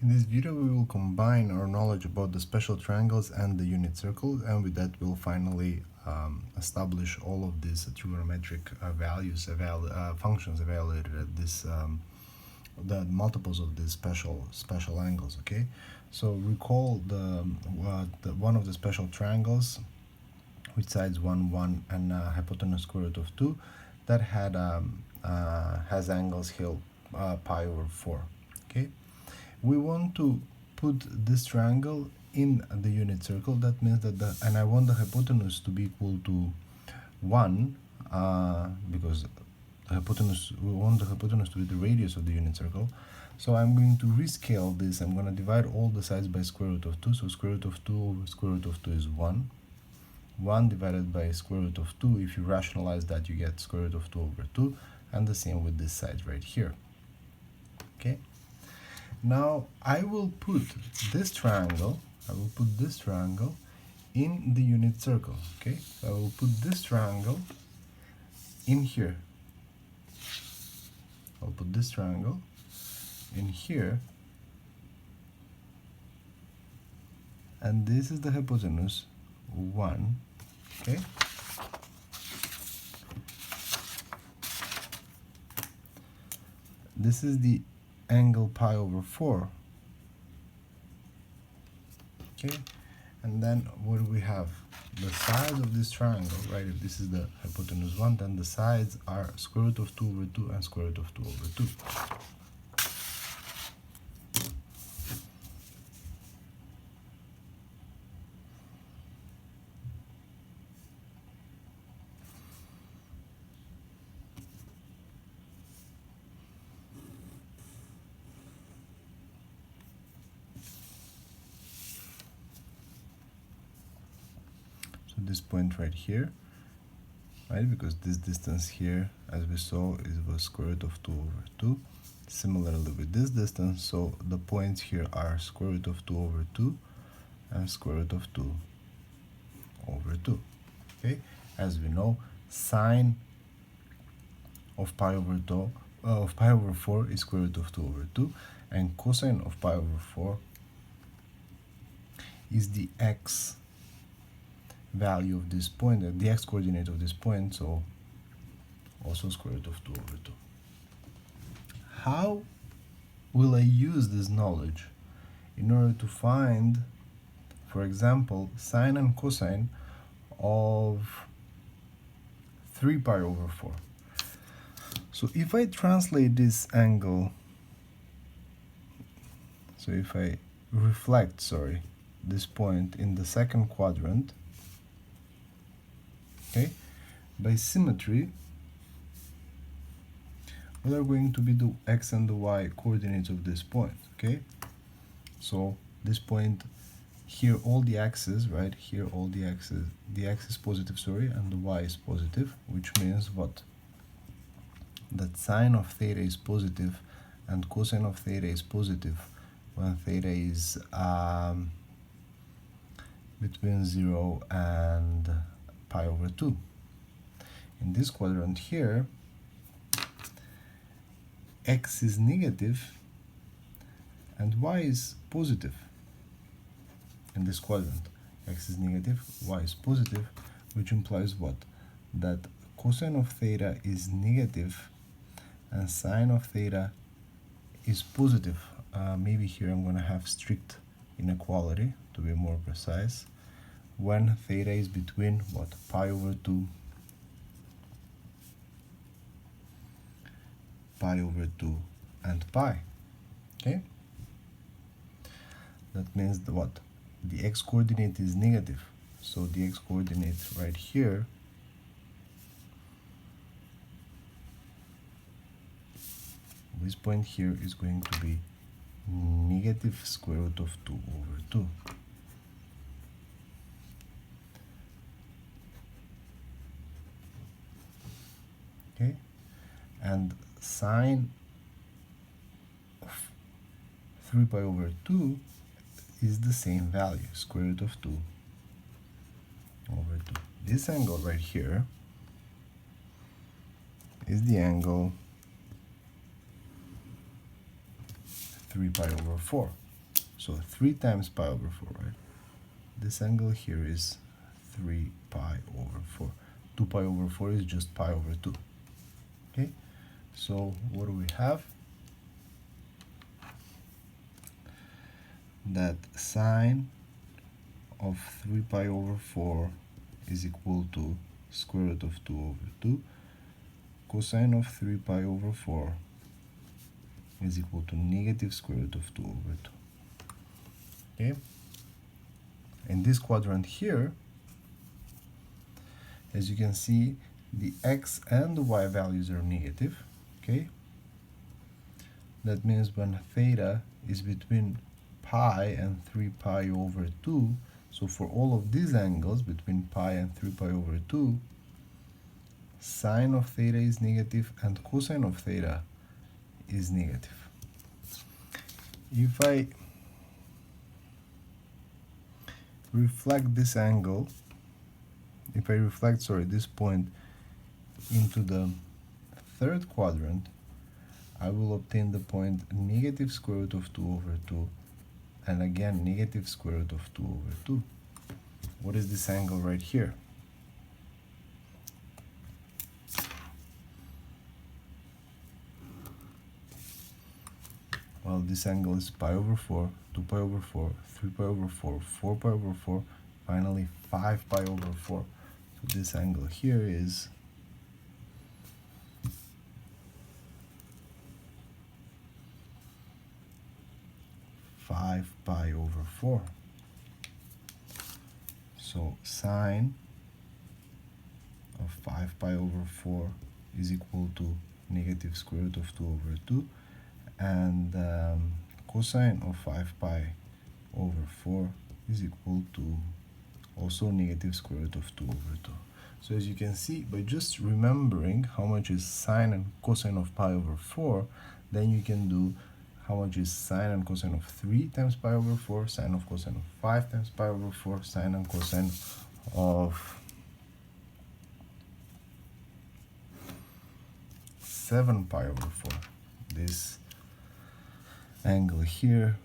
In this video, we will combine our knowledge about the special triangles and the unit circle, and with that, we'll finally establish all of these trigonometric functions evaluated at this the multiples of these special angles. Okay, so recall the one of the special triangles with sides 1, 1, and hypotenuse square root of 2 that has angles here pi over 4. Okay. We want to put this triangle in the unit circle. That means that and I want the hypotenuse to be equal to 1 because we want the hypotenuse to be the radius of the unit circle. So I'm going to rescale this. I'm going to divide all the sides by square root of 2. So square root of 2 over square root of 2 is 1. 1 divided by square root of 2, if you rationalize that, you get square root of 2 over 2, and the same with this side right here. Okay. Now I will put this triangle in the unit circle. Okay, so I will put this triangle in here. I'll put this triangle in here, and this is the hypotenuse 1. Okay, this is the angle pi over 4. Okay, and then what do we have? The sides of this triangle, right? If this is the hypotenuse 1, then the sides are square root of 2 over 2 and square root of 2 over 2. This point right here, right, because this distance here, as we saw, was square root of 2 over 2. Similarly with this distance, so the points here are square root of 2 over 2 and square root of 2 over 2. Okay, as we know, sine of pi over 4 is square root of 2 over 2, and cosine of pi over 4 is the x value of this point, the x coordinate of this point, so also square root of 2 over 2. How will I use this knowledge in order to find, for example, sine and cosine of 3 pi over 4? So if I translate this angle, so if I reflect, this point in the second quadrant, okay, by symmetry, what are going to be the x and the y coordinates of this point? Okay, so this point here, all the x's, right here, all the x's, the x is positive, and the y is positive, which means what? That sine of theta is positive and cosine of theta is positive when theta is between 0 and pi over 2. In this quadrant here, x is negative and y is positive. In this quadrant, x is negative, y is positive, which implies what? That cosine of theta is negative and sine of theta is positive. Maybe here I'm going to have strict inequality to be more precise. When theta is between what? Pi over 2, and pi. Okay, that means what? The x coordinate is negative, so the x coordinate right here this point here is going to be negative square root of 2 over 2. Okay, and sine of 3 pi over 2 is the same value, square root of 2 over 2. This angle right here is the angle 3 pi over 4. So 3 times pi over 4, right? This angle here is 3 pi over 4. 2 pi over 4 is just pi over 2. Okay, so what do we have? That sine of 3 pi over 4 is equal to square root of 2 over 2. Cosine of 3 pi over 4 is equal to negative square root of 2 over 2. Okay? In this quadrant here, as you can see, the x and the y values are negative. Okay? That means when theta is between pi and 3 pi over 2, so for all of these angles between pi and 3 pi over 2, sine of theta is negative and cosine of theta is negative. If I reflect this angle, this point into the third quadrant, I will obtain the point negative square root of 2 over 2, and again negative square root of 2 over 2. What is this angle right here? Well, this angle is pi over 4, 2 pi over 4, 3 pi over 4, 4 pi over 4, finally 5 pi over 4. So this angle here is 5 pi over 4. So sine of 5 pi over 4 is equal to negative square root of 2 over 2, and cosine of 5 pi over 4 is equal to also negative square root of 2 over 2. So as you can see, by just remembering how much is sine and cosine of pi over 4, then you can do how much is sine and cosine of 3 times pi over 4, sine of cosine of 5 times pi over 4, sine and cosine of 7 pi over 4. This angle here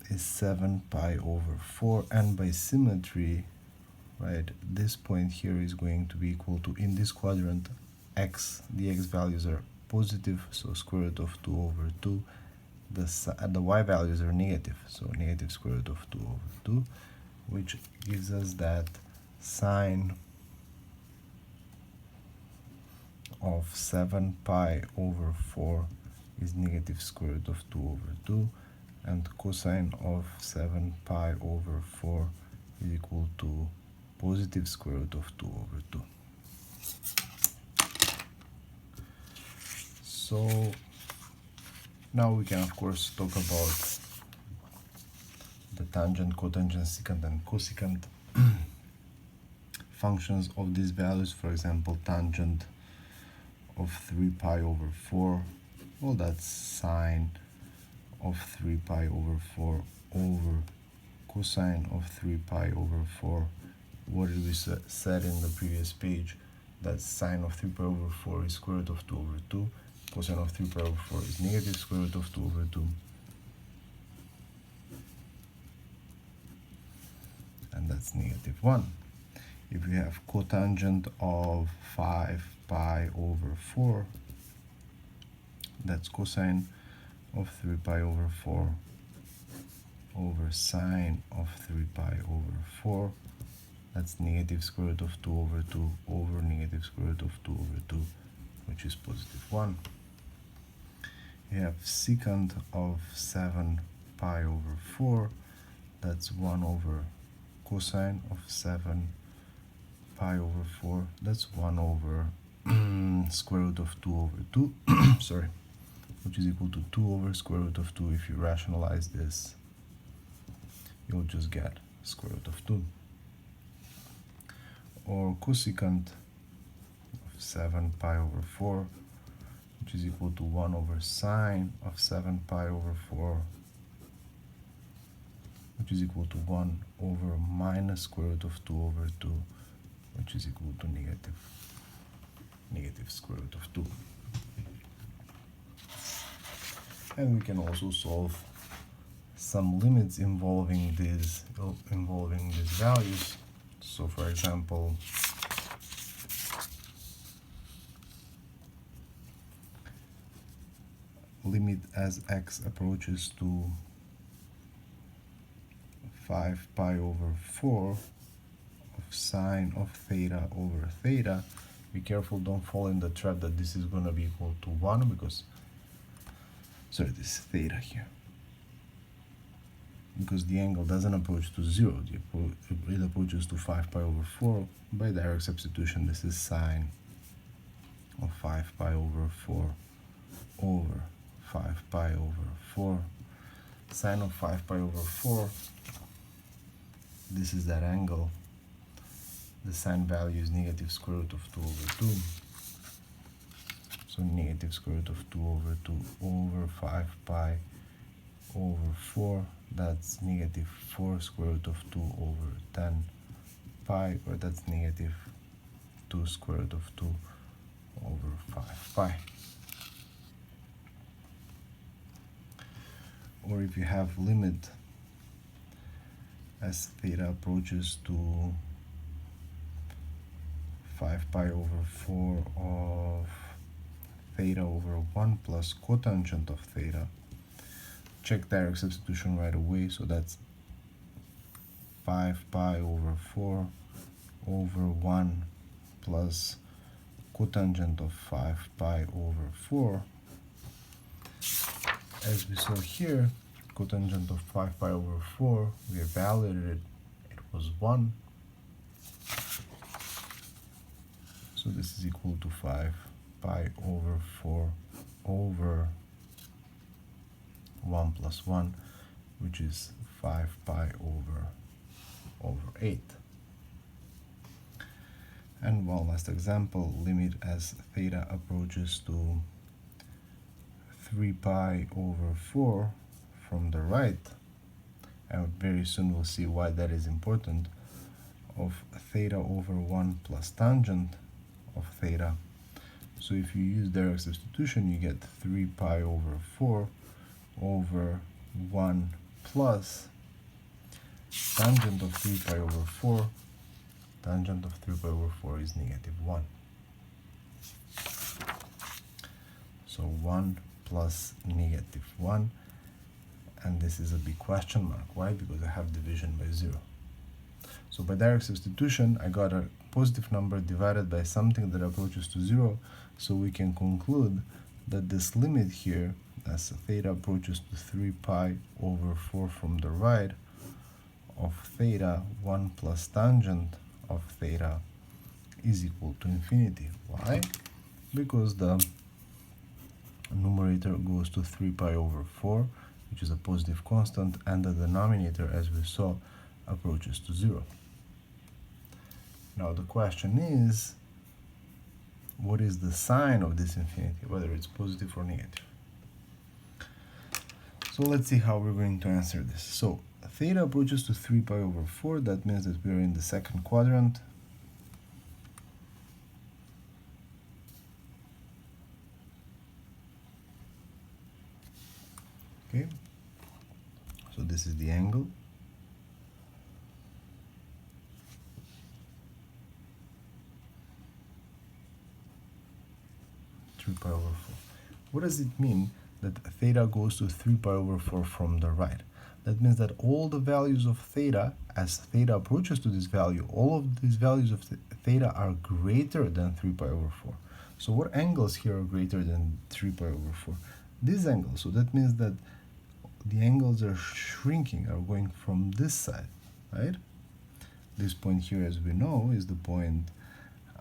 is 7 pi over 4, and by symmetry, right, this point here is going to be equal to, in this quadrant, x, the x values are positive, so square root of 2 over 2. The y values are negative, so negative square root of 2 over 2, which gives us that sine of 7 pi over 4 is negative square root of 2 over 2, and cosine of 7 pi over 4 is equal to positive square root of 2 over 2. So now we can of course talk about the tangent, cotangent, secant, and cosecant functions of these values. For example, tangent of 3 pi over 4, well, that's sine of 3 pi over 4 over cosine of 3 pi over 4. What did we said in the previous page? That sine of 3 pi over 4 is square root of 2 over 2. Cosine of 3 pi over 4 is negative square root of 2 over 2. And that's negative 1. If we have cotangent of 5 pi over 4, that's cosine of 3 pi over 4 over sine of 3 pi over 4. That's negative square root of 2 over 2 over negative square root of 2 over 2, which is positive 1. We have secant of 7 pi over 4. That's 1 over cosine of 7 pi over 4. That's 1 over square root of 2 over 2. Sorry, which is equal to 2 over square root of 2. If you rationalize this, you'll just get square root of 2. Or cosecant of 7 pi over 4, which is equal to 1 over sine of 7 pi over 4, which is equal to 1 over minus square root of 2 over 2, which is equal to negative square root of 2. And we can also solve some limits involving these values. So for example, limit as x approaches to 5 pi over 4 of sine of theta over theta. Be careful, don't fall in the trap that this is going to be equal to 1 because, sorry, this is theta here. Because the angle doesn't approach to 0, it approaches to 5 pi over 4. By direct substitution, this is sine of 5 pi over 4 over 5 pi over 4. Sine of 5 pi over 4, this is that angle. The sine value is negative square root of 2 over 2. So negative square root of 2 over 2 over 5 pi over 4. That's negative 4 square root of 2 over 10 pi, or that's negative 2 square root of 2 over 5 pi. Or if you have limit as theta approaches to 5 pi over 4 of theta over 1 plus cotangent of theta, check direct substitution right away, so that's 5 pi over 4 over 1 plus cotangent of 5 pi over 4. As we saw here, cotangent of 5 pi over 4, we evaluated it was 1. So this is equal to 5 pi over 4 over 1 plus 1, which is 5 pi over 8. And one last example, limit as theta approaches to 3 pi over 4 from the right, and very soon we'll see why that is important, of theta over 1 plus tangent of theta. So if you use direct substitution, you get 3 pi over 4 over 1 plus tangent of 3 pi over 4. Tangent of 3 pi over 4 is negative 1. So 1 plus negative 1, and this is a big question mark. Why? Because I have division by 0. So by direct substitution, I got a positive number divided by something that approaches to 0, so we can conclude that this limit here, as theta approaches to 3 pi over 4 from the right, of theta 1 plus tangent of theta is equal to infinity. Why? Because the numerator goes to 3 pi over 4, which is a positive constant, and the denominator, as we saw, approaches to 0. Now the question is, what is the sign of this infinity, whether it's positive or negative? So let's see how we're going to answer this. So theta approaches to 3 pi over 4, that means that we are in the second quadrant. Okay, so this is the angle. Pi over 4. What does it mean that theta goes to 3 pi over 4 from the right? That means that all the values of theta, as theta approaches to this value, all of these values of theta are greater than 3 pi over 4. So what angles here are greater than 3 pi over 4? These angles. So that means that the angles are shrinking, are going from this side, right? This point here, as we know, is the point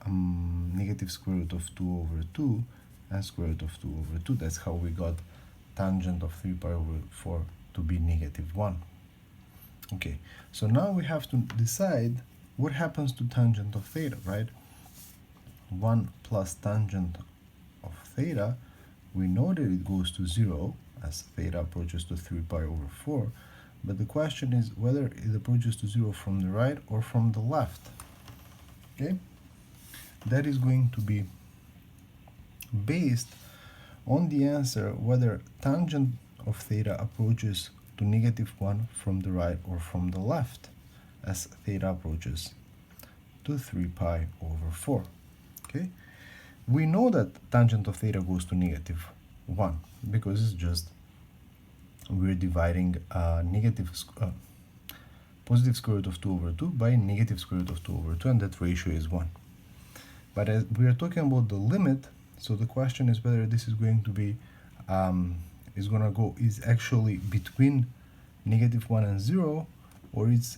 negative square root of 2 over 2 and square root of 2 over 2. That's how we got tangent of 3 pi over 4 to be negative 1. Okay, so now we have to decide what happens to tangent of theta, right? 1 plus tangent of theta, we know that it goes to 0 as theta approaches to 3 pi over 4, but the question is whether it approaches to 0 from the right or from the left. Okay, that is going to be based on the answer whether tangent of theta approaches to -1 from the right or from the left as theta approaches to 3 pi over 4. Okay, we know that tangent of theta goes to -1 because it's just we're dividing positive square root of 2 over 2 by negative square root of 2 over 2, and that ratio is 1. But as we are talking about the limit, so the question is whether this is going to be is actually between -1 and 0, or it's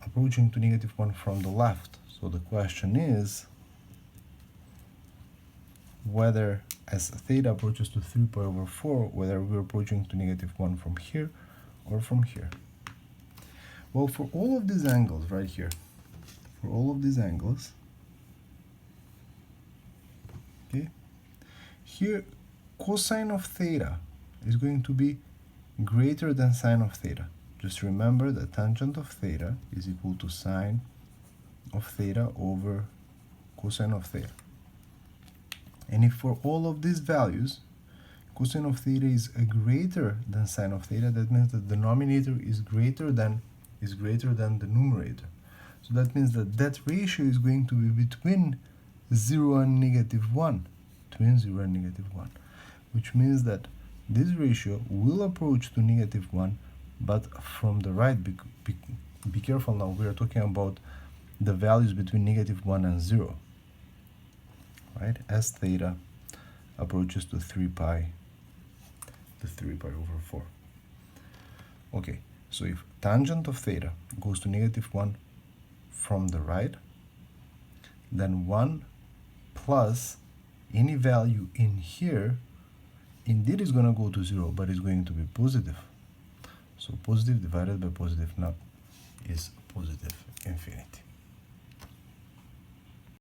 approaching to -1 from the left. So the question is whether as theta approaches to 3 pi over 4, whether we're approaching to -1 from here or from here. Well, for all of these angles right here, for all of these angles, okay, here cosine of theta is going to be greater than sine of theta. Just remember that tangent of theta is equal to sine of theta over cosine of theta. And if for all of these values cosine of theta is greater than sine of theta, that means the denominator is greater than the numerator. So that means that that ratio is going to be between 0 and -1, between 0 and -1, which means that this ratio will approach to -1, but from the right. Be careful now, we are talking about the values between -1 and 0, right, as theta approaches to 3 pi over 4. Okay, so if tangent of theta goes to -1 from the right, then 1 plus any value in here indeed is going to go to 0, but it's going to be positive. So positive divided by positive now is positive infinity.